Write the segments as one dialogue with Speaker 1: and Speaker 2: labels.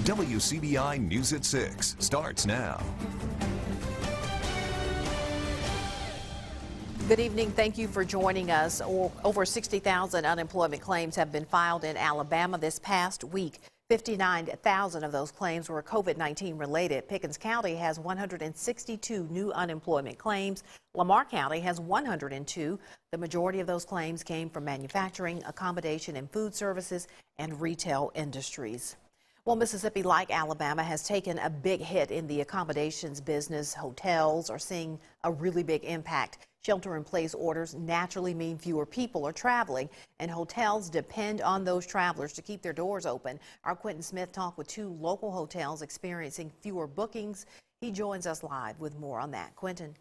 Speaker 1: WCBI News at 6 starts now.
Speaker 2: Good evening. Thank you for joining us. Over 60,000 unemployment claims have been filed in Alabama this past week. 59,000 of those claims were COVID-19 related. Pickens County has 162 new unemployment claims. Lamar County has 102. The majority of those claims came from manufacturing, accommodation and food services, and retail industries. Well, Mississippi, like Alabama, has taken a big hit in the accommodations business. Hotels are seeing a really big impact. Shelter-in-place orders naturally mean fewer people are traveling, and hotels depend on those travelers to keep their doors open. Our Quentin Smith talked with two local hotels experiencing fewer bookings. He joins us live with more on that. Quentin.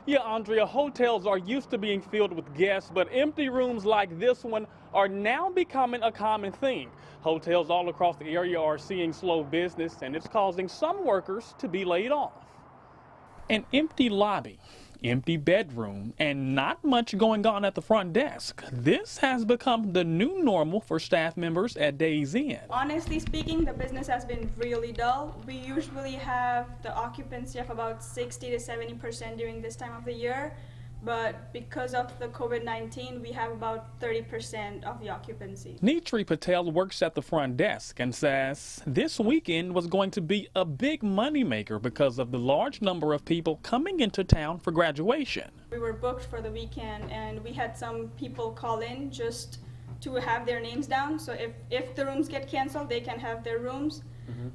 Speaker 3: Yeah, Andrea, hotels are used to being filled with guests, but empty rooms like this one are now becoming a common thing. Hotels all across the area are seeing slow business, and it's causing some workers to be laid off. An empty lobby, empty bedroom, and not much going on at the front desk. This has become the new normal for staff members at Days Inn.
Speaker 4: Honestly speaking, the business has been really dull. We usually have the occupancy of about 60 to 70% during this time of the year. But because of the COVID-19, we have about 30% of the occupancy.
Speaker 3: Nitri Patel works at the front desk and says this weekend was going to be a big moneymaker because of the large number of people coming into town for graduation.
Speaker 4: We were booked for the weekend, and we had some people call in just to have their names down. So if the rooms get canceled, they can have their rooms.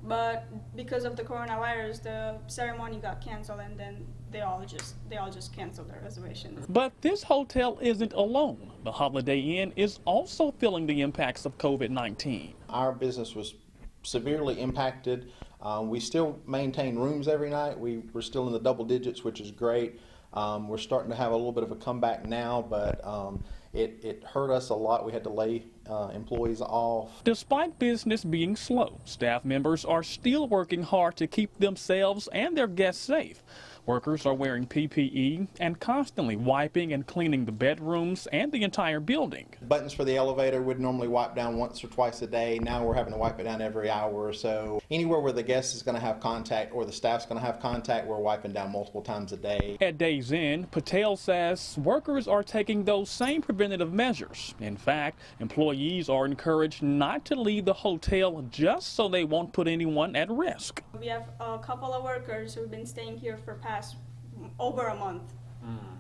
Speaker 4: But because of the coronavirus, the ceremony got canceled, and then they all just canceled their reservations.
Speaker 3: But this hotel isn't alone. The Holiday Inn is also feeling the impacts of COVID-19.
Speaker 5: Our business was severely impacted. We still maintain rooms every night. We're still in the double digits, which is great. We're starting to have a little bit of a comeback now, but it hurt us a lot. We had to lay employees off.
Speaker 3: Despite business being slow, staff members are still working hard to keep themselves and their guests safe. Workers are wearing PPE and constantly wiping and cleaning the bedrooms and the entire building.
Speaker 5: Buttons for the elevator would normally wipe down once or twice a day. Now we're having to wipe it down every hour or so. Anywhere where the guest is going to have contact or the staff's going to have contact, we're wiping down multiple times a day.
Speaker 3: At Days Inn, Patel says workers are taking those same preventative measures. In fact, employees are encouraged not to leave the hotel just so they won't put anyone at risk.
Speaker 4: We have a couple of workers who've been staying here for over a month.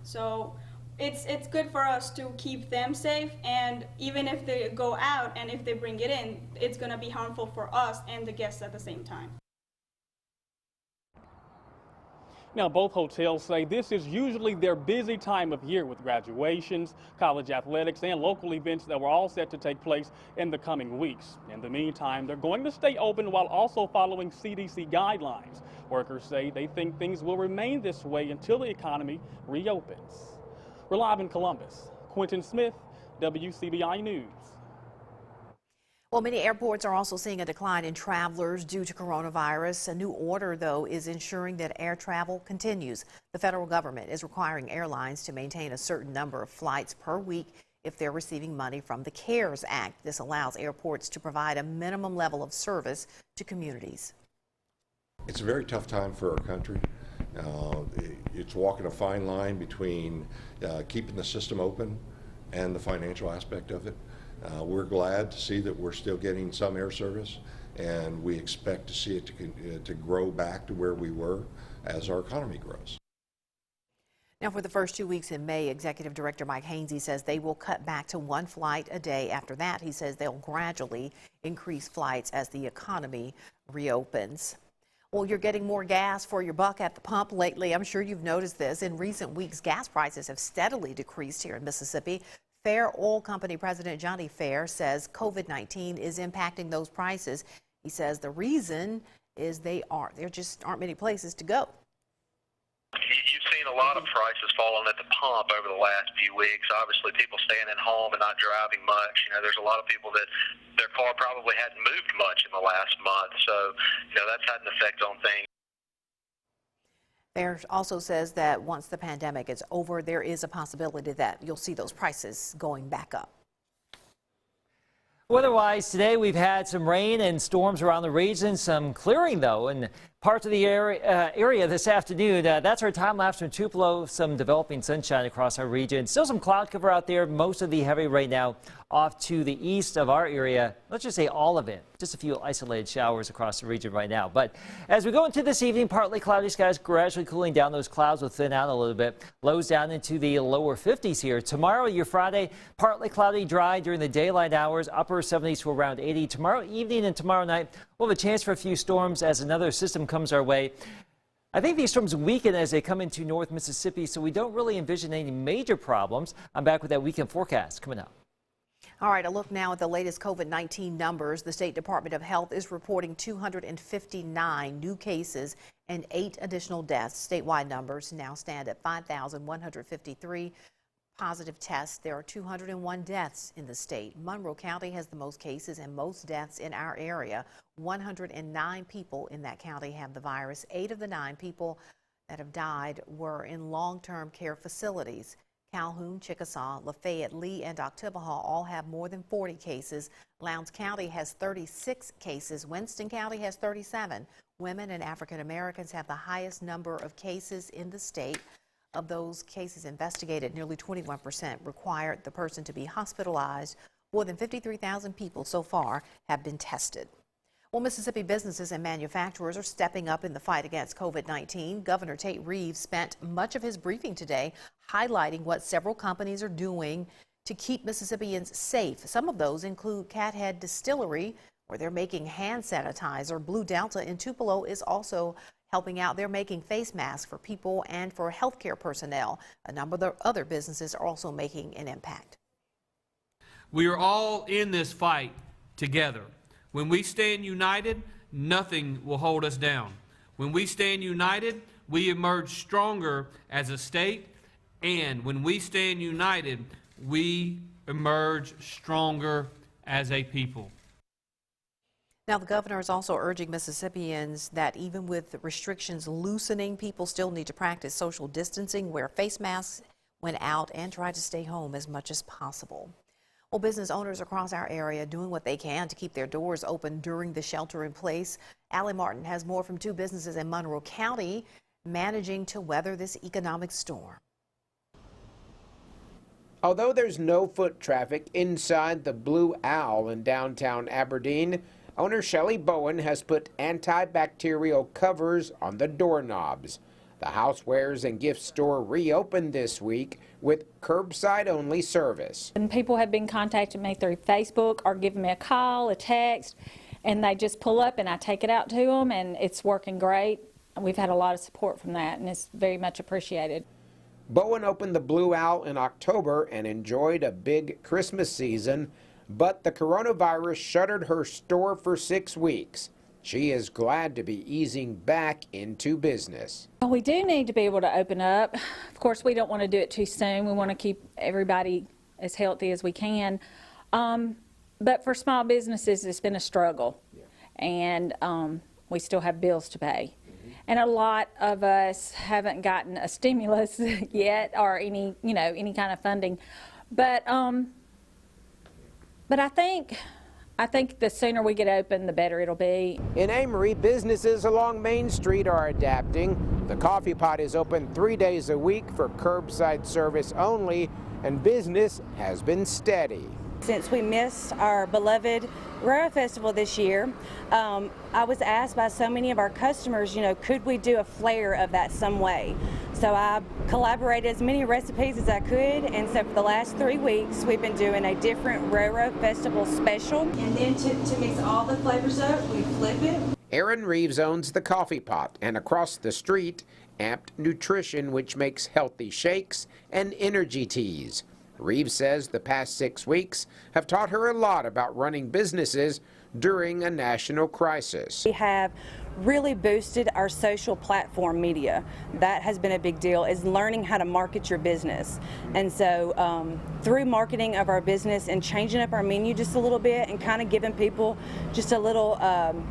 Speaker 4: So it's good for us to keep them safe, and even if they go out and if they bring it in, it's going to be harmful for us and the guests at the same time.
Speaker 3: Now, both hotels say this is usually their busy time of year with graduations, college athletics, and local events that were all set to take place in the coming weeks. In the meantime, they're going to stay open while also following CDC guidelines. Workers say they think things will remain this way until the economy reopens. We're live in Columbus. Quentin Smith, WCBI News.
Speaker 2: Well, many airports are also seeing a decline in travelers due to coronavirus. A new order, though, is ensuring that air travel continues. The federal government is requiring airlines to maintain a certain number of flights per week if they're receiving money from the CARES Act. This allows airports to provide a minimum level of service to communities.
Speaker 6: It's a very tough time for our country. It's walking a fine line between keeping the system open and the financial aspect of it. We're glad to see that we're still getting some air service, and we expect to see it to grow back to where we were as our economy grows.
Speaker 2: Now, for the first 2 weeks in May, Executive Director Mike Hainsey says they will cut back to one flight a day. After that, he says they'll gradually increase flights as the economy reopens. Well, you're getting more gas for your buck at the pump lately. I'm sure you've noticed this. In recent weeks, gas prices have steadily decreased here in Mississippi. Fair Oil Company President Johnny Fair says COVID-19 is impacting those prices. He says the reason is there just aren't many places to go.
Speaker 7: You've seen a lot of prices falling at the pump over the last few weeks. Obviously, people staying at home and not driving much. There's a lot of people that their car probably hadn't moved much in the last month. So, that's had an effect on things.
Speaker 2: Fair also says that once the pandemic is over, there is a possibility that you'll see those prices going back up.
Speaker 8: Weather-wise, today we've had some rain and storms around the region, some clearing though in parts of the area this afternoon. That's our time lapse from Tupelo, some developing sunshine across our region. Still some cloud cover out there, most of the heavy rain now off to the east of our area. Let's just say all of it. Just a few isolated showers across the region right now. But as we go into this evening, partly cloudy skies gradually cooling down. Those clouds will thin out a little bit. Lows down into the lower 50s here. Tomorrow, your Friday, partly cloudy, dry during the daylight hours, upper 70s to around 80. Tomorrow evening and tomorrow night, we'll have a chance for a few storms as another system comes our way. I think these storms weaken as they come into North Mississippi, so we don't really envision any major problems. I'm back with that weekend forecast coming up.
Speaker 2: All right, a look now at the latest COVID-19 numbers. The State Department of Health is reporting 259 new cases and 8 additional deaths. Statewide numbers now stand at 5,153 positive tests. There are 201 deaths in the state. Monroe County has the most cases and most deaths in our area. 109 people in that county have the virus. 8 of the 9 people that have died were in long-term care facilities. Calhoun, Chickasaw, Lafayette, Lee, and Oktibbeha all have more than 40 cases. Lowndes County has 36 cases. Winston County has 37. Women and African Americans have the highest number of cases in the state. Of those cases investigated, nearly 21% required the person to be hospitalized. More than 53,000 people so far have been tested. Well, Mississippi businesses and manufacturers are stepping up in the fight against COVID-19. Governor Tate Reeves spent much of his briefing today highlighting what several companies are doing to keep Mississippians safe. Some of those include Cathead Distillery, where they're making hand sanitizer. Blue Delta in Tupelo is also helping out. They're making face masks for people and for healthcare personnel. A number of other businesses are also making an impact.
Speaker 9: We are all in this fight together. When we stand united, nothing will hold us down. When we stand united, we emerge stronger as a state, and when we stand united, we emerge stronger as a people.
Speaker 2: Now, the governor is also urging Mississippians that even with restrictions loosening, people still need to practice social distancing, wear face masks when out, and try to stay home as much as possible. Well, business owners across our area doing what they can to keep their doors open during the shelter in place. Allie Martin has more from 2 businesses in Monroe County managing to weather this economic storm.
Speaker 10: Although there's no foot traffic inside the Blue Owl in downtown Aberdeen, owner Shelley Bowen has put antibacterial covers on the doorknobs. The housewares and gift store reopened this week with curbside-only service.
Speaker 11: And people have been contacting me through Facebook or giving me a call, a text, and they just pull up and I take it out to them, and it's working great. We've had a lot of support from that, and it's very much appreciated.
Speaker 10: Bowen opened the Blue Owl in October and enjoyed a big Christmas season, but the coronavirus shuttered her store for 6 weeks. She is glad to be easing back into business.
Speaker 11: We do need to be able to open up. Of course, we don't want to do it too soon. We want to keep everybody as healthy as we can. But for small businesses, it's been a struggle. And we still have bills to pay. And a lot of us haven't gotten a stimulus yet or any kind of funding. But I think the sooner we get open, the better it'll be.
Speaker 10: In Amory, businesses along Main Street are adapting. The Coffee Pot is open 3 days a week for curbside service only, and business has been steady.
Speaker 12: Since we missed our beloved Railroad Festival this year, I was asked by so many of our customers, could we do a flair of that some way? So I collaborated as many recipes as I could, and so for the last 3 weeks, we've been doing a different Railroad Festival special. And then to mix all the flavors up, we flip it.
Speaker 10: Aaron Reeves owns the Coffee Pot, and across the street, Amped Nutrition, which makes healthy shakes and energy teas. Reeves says the past 6 weeks have taught her a lot about running businesses during a national crisis.
Speaker 12: We have really boosted our social platform media. That has been a big deal, is learning how to market your business. And so through marketing of our business and changing up our menu just a little bit and kind of giving people just a little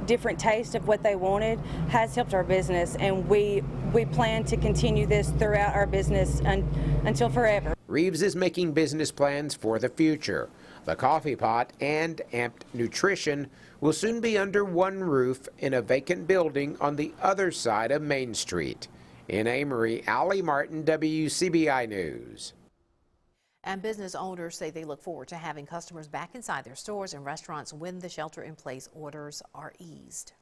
Speaker 12: different taste of what they wanted has helped our business. And we plan to continue this throughout our business until forever.
Speaker 10: Reeves is making business plans for the future. The coffee pot and Amped Nutrition will soon be under one roof in a vacant building on the other side of Main Street. In Amory, Allie Martin, WCBI News.
Speaker 2: And business owners say they look forward to having customers back inside their stores and restaurants when the shelter-in-place orders are eased.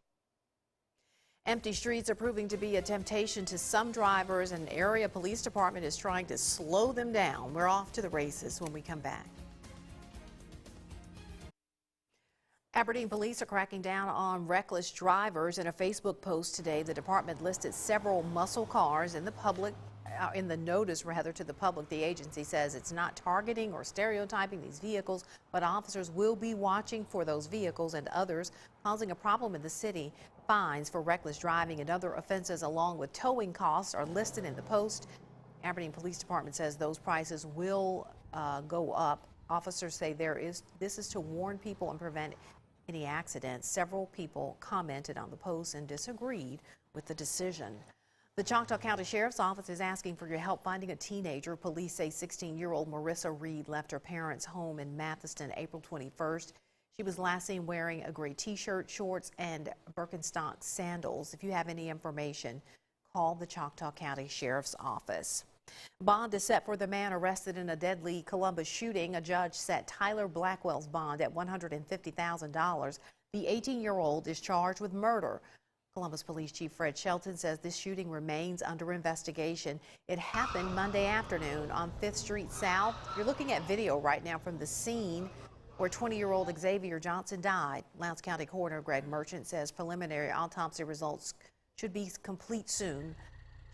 Speaker 2: Empty streets are proving to be a temptation to some drivers, and area police department is trying to slow them down. We're off to the races when we come back. Aberdeen police are cracking down on reckless drivers. In a Facebook post today, the department listed several muscle cars in the notice to the public. The agency says it's not targeting or stereotyping these vehicles, but officers will be watching for those vehicles and others causing a problem in the city. Fines for reckless driving and other offenses along with towing costs are listed in the post. Aberdeen Police Department says those prices will go up. Officers say this is to warn people and prevent any accidents. Several people commented on the post and disagreed with the decision. The Choctaw County Sheriff's Office is asking for your help finding a teenager. Police say 16-year-old Marissa Reed left her parents' home in Mathiston April 21st. She was last seen wearing a gray t-shirt, shorts, and Birkenstock sandals. If you have any information, call the Choctaw County Sheriff's Office. Bond is set for the man arrested in a deadly Columbus shooting. A judge set Tyler Blackwell's bond at $150,000. The 18-year-old is charged with murder. Columbus Police Chief Fred Shelton says this shooting remains under investigation. It happened Monday afternoon on 5th Street South. You're looking at video right now from the scene where 20-year-old Xavier Johnson died. Lowndes County Coroner Greg Merchant says preliminary autopsy results should be complete soon.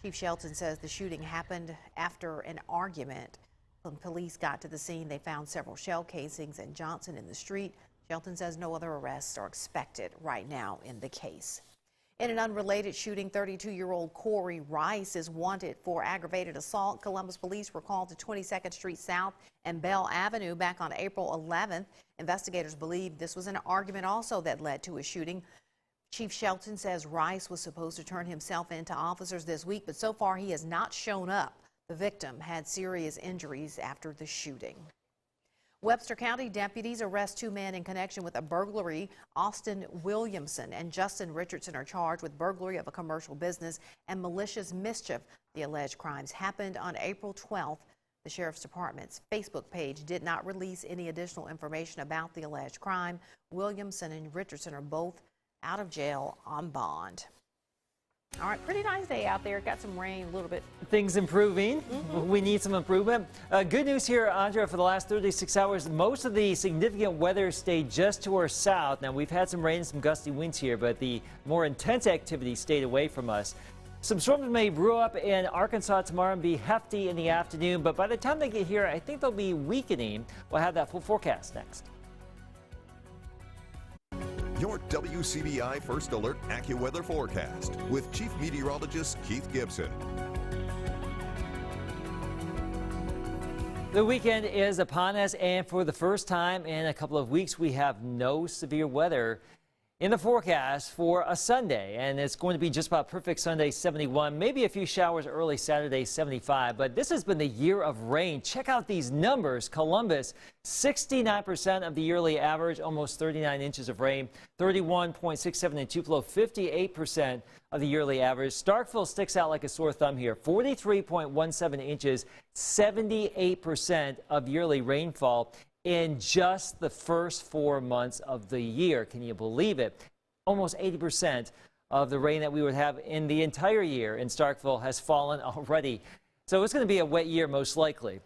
Speaker 2: Chief Shelton says the shooting happened after an argument. When police got to the scene, they found several shell casings and Johnson in the street. Shelton says no other arrests are expected right now in the case. In an unrelated shooting, 32-year-old Corey Rice is wanted for aggravated assault. Columbus police were called to 22nd Street South and Bell Avenue back on April 11th. Investigators believe this was an argument also that led to a shooting. Chief Shelton says Rice was supposed to turn himself in to officers this week, but so far he has not shown up. The victim had serious injuries after the shooting. Webster County deputies arrest two men in connection with a burglary. Austin Williamson and Justin Richardson are charged with burglary of a commercial business and malicious mischief. The alleged crimes happened on April 12th. The Sheriff's Department's Facebook page did not release any additional information about the alleged crime. Williamson and Richardson are both out of jail on bond. All right, pretty nice day out there. Got some rain a little bit.
Speaker 8: Things improving. We need some improvement. Good news here, Andrea, for the last 36 hours, most of the significant weather stayed just to our south. Now, we've had some rain and some gusty winds here, but the more intense activity stayed away from us. Some storms may brew up in Arkansas tomorrow and be hefty in the afternoon, but by the time they get here, I think they'll be weakening. We'll have that full forecast next.
Speaker 1: Your WCBI First Alert AccuWeather forecast with Chief Meteorologist Keith Gibson.
Speaker 8: The weekend is upon us, and for the first time in a couple of weeks, we have no severe weather in the forecast for a Sunday, and it's going to be just about perfect Sunday, 71, maybe a few showers early Saturday, 75, but this has been the year of rain. Check out these numbers. Columbus, 69% of the yearly average, almost 39 inches of rain, 31.67 in Tupelo, 58% of the yearly average. Starkville sticks out like a sore thumb here, 43.17 inches, 78% of yearly rainfall in just the first 4 months of the year. Can you believe it? Almost 80% of the rain that we would have in the entire year in Starkville has fallen already. So it's going to be a wet year most likely.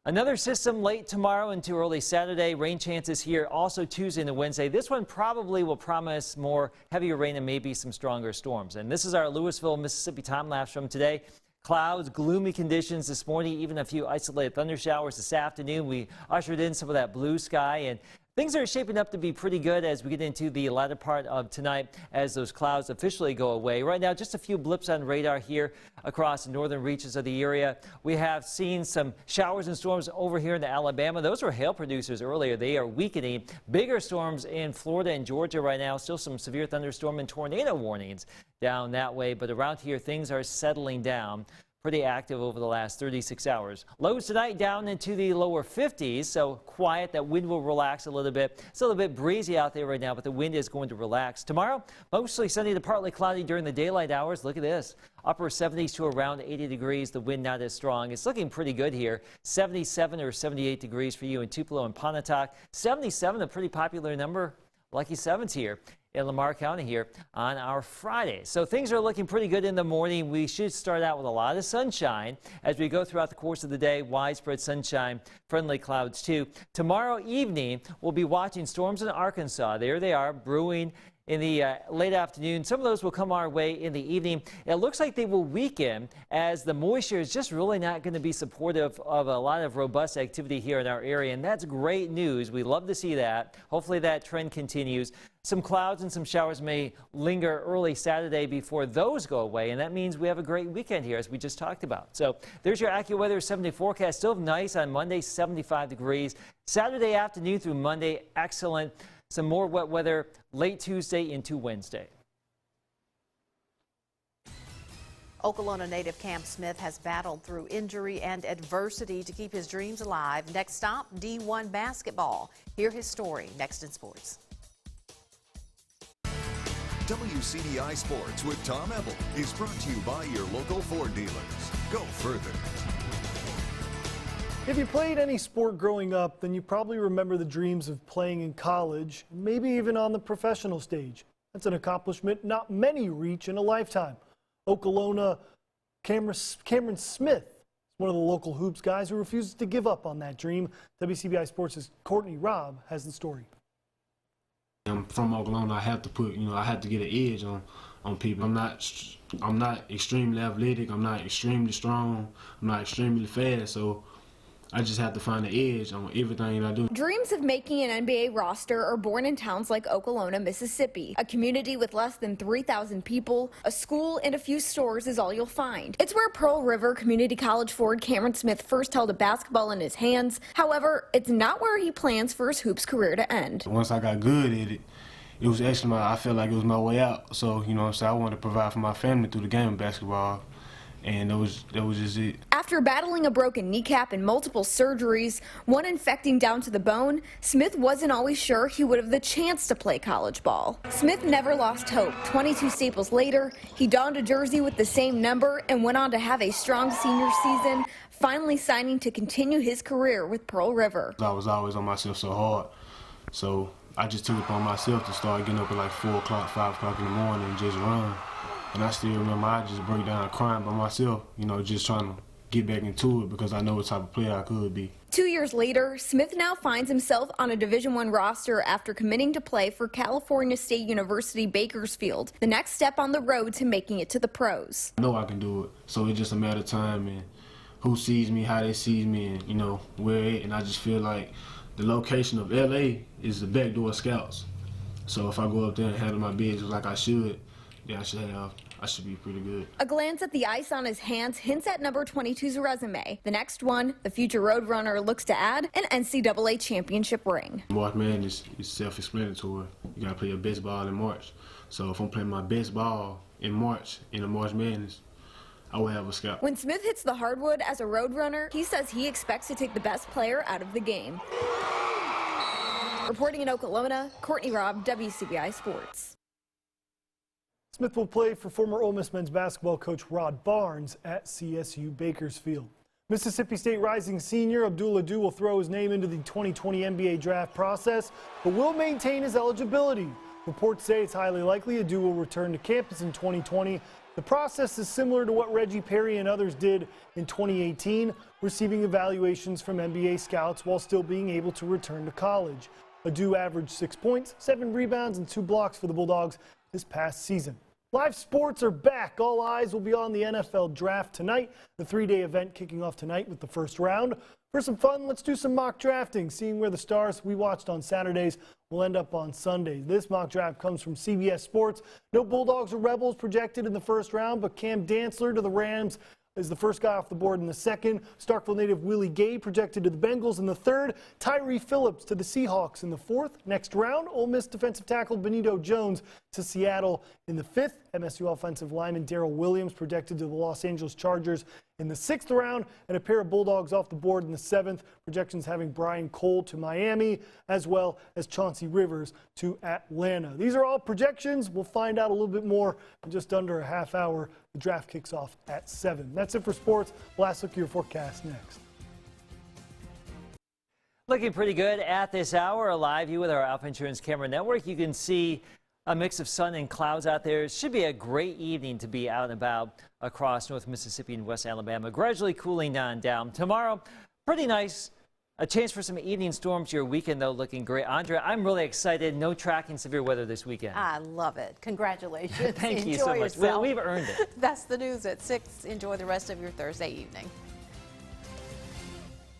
Speaker 8: Another system late tomorrow into early Saturday. Rain chances here also Tuesday and Wednesday. This one probably will promise more heavier rain and maybe some stronger storms. And this is our Louisville, Mississippi time lapse from today. Clouds, gloomy conditions this morning, even a few isolated thunder showers this afternoon. We ushered in some of that blue sky, and things are shaping up to be pretty good as we get into the latter part of tonight as those clouds officially go away. Right now, just a few blips on radar here across the northern reaches of the area. We have seen some showers and storms over here in Alabama. Those were hail producers earlier. They are weakening. Bigger storms in Florida and Georgia right now. Still some severe thunderstorm and tornado warnings down that way, but around here things are settling down pretty active over the last 36 hours. Lows tonight down into the lower 50s, so quiet. That wind will relax a little bit. It's a little bit breezy out there right now, but the wind is going to relax. Tomorrow, mostly sunny to partly cloudy during the daylight hours. Look at this. Upper 70s to around 80 degrees. The wind not as strong. It's looking pretty good here. 77 or 78 degrees for you in Tupelo and Pontotoc. 77, a pretty popular number. Lucky 7s here in Lamar County here on our Friday. So things are looking pretty good in the morning. We should start out with a lot of sunshine as we go throughout the course of the day. Widespread sunshine, friendly clouds too. Tomorrow evening, we'll be watching storms in Arkansas. There they are, brewing in the late afternoon. Some of those will come our way in the evening. It looks like they will weaken as the moisture is just really not going to be supportive of a lot of robust activity here in our area, and that's great news. We love to see that. Hopefully that trend continues. Some clouds and some showers may linger early Saturday before those go away, and that means we have a great weekend here, as we just talked about. So there's your AccuWeather 7-day forecast. Still nice on Monday, 75 degrees. Saturday afternoon through Monday, excellent. Some more wet weather late Tuesday into Wednesday.
Speaker 2: Okolona native Cam Smith has battled through injury and adversity to keep his dreams alive. Next stop, D1 basketball. Hear his story next in sports.
Speaker 1: WCBI Sports with Tom Ebel is brought to you by your local Ford dealers. Go further.
Speaker 13: If you played any sport growing up, then you probably remember the dreams of playing in college, maybe even on the professional stage. That's an accomplishment not many reach in a lifetime. Okolona Cameron Smith is one of the local hoops guys who refuses to give up on that dream. WCBI Sports' Courtney Robb has the story.
Speaker 14: I'm from Okolona. I have to put, I have to get an edge on people. I'm not extremely athletic. I'm not extremely strong. I'm not extremely fast. So I just have to find an edge on everything I do.
Speaker 15: Dreams of making an NBA roster are born in towns like Okolona, Mississippi. A community with less than 3,000 people, a school, and a few stores is all you'll find. It's where Pearl River Community College forward Cameron Smith first held a basketball in his hands. However, it's not where he plans for his hoops career to end.
Speaker 14: Once I got good at it, it was actually I felt like it was my way out. So, so I wanted to provide for my family through the game of basketball. And that was just it.
Speaker 15: After battling a broken kneecap and multiple surgeries, one infecting down to the bone, Smith wasn't always sure he would have the chance to play college ball. Smith never lost hope. 22 staples later, he donned a jersey with the same number and went on to have a strong senior season, finally signing to continue his career with Pearl River.
Speaker 14: I was always on myself so hard, so I just took it upon myself to start getting up at like 4 o'clock, 5 o'clock in the morning and just run. And I still remember I just break down crying by myself, just trying to get back into it because I know what type of player I could be.
Speaker 15: 2 years later, Smith now finds himself on a Division I roster after committing to play for California State University Bakersfield, the next step on the road to making it to the pros.
Speaker 14: I know I can do it, so it's just a matter of time and who sees me, how they see me, and where it. And I just feel like the location of LA is the backdoor scouts. So if I go up there and handle my business like I should, yeah, I should be pretty good.
Speaker 15: A glance at the ice on his hands hints at number 22's resume. The next one, the future Roadrunner looks to add an NCAA championship ring.
Speaker 14: March Madness is self-explanatory. You gotta play your best ball in March. So if I'm playing my best ball in March, in a March Madness, I will have a scout.
Speaker 15: When Smith hits the hardwood as a Roadrunner, he says he expects to take the best player out of the game. Reporting in Okolona, Courtney Robb, WCBI Sports.
Speaker 13: Smith will play for former Ole Miss men's basketball coach Rod Barnes at CSU Bakersfield. Mississippi State rising senior Abdul Adu will throw his name into the 2020 NBA draft process, but will maintain his eligibility. Reports say it's highly likely Adu will return to campus in 2020. The process is similar to what Reggie Perry and others did in 2018, receiving evaluations from NBA scouts while still being able to return to college. Adu averaged 6 points, 7 rebounds, and 2 blocks for the Bulldogs this past season. Live sports are back. All eyes will be on the NFL draft tonight. The 3-day event kicking off tonight with the first round. For some fun, let's do some mock drafting, seeing where the stars we watched on Saturdays will end up on Sundays. This mock draft comes from CBS Sports. No Bulldogs or Rebels projected in the first round, but Cam Dantzler to the Rams is the first guy off the board in the second. Starkville native Willie Gay projected to the Bengals in the third. Tyree Phillips to the Seahawks in the fourth. Next round, Ole Miss defensive tackle Benito Jones to Seattle in the fifth. MSU offensive lineman Darrell Williams projected to the Los Angeles Chargers in the 6th round, and a pair of Bulldogs off the board in the 7th. Projections having Brian Cole to Miami, as well as Chauncey Rivers to Atlanta. These are all projections. We'll find out a little bit more in just under a half hour. The draft kicks off at 7. That's it for sports. Last look at your forecast next.
Speaker 8: Looking pretty good at this hour. A live view with our Alpha Insurance Camera Network. You can see a mix of sun and clouds out there. It should be a great evening to be out and about across North Mississippi and West Alabama. Gradually cooling down. Tomorrow, pretty nice. A chance for some evening storms. Your weekend, though, looking great. Andrea, I'm really excited. No tracking severe weather this weekend.
Speaker 2: I love it. Congratulations.
Speaker 8: Thank you
Speaker 2: Enjoy
Speaker 8: so much.
Speaker 2: yourself.
Speaker 8: We've earned it.
Speaker 2: That's the news at 6. Enjoy the rest of your Thursday evening.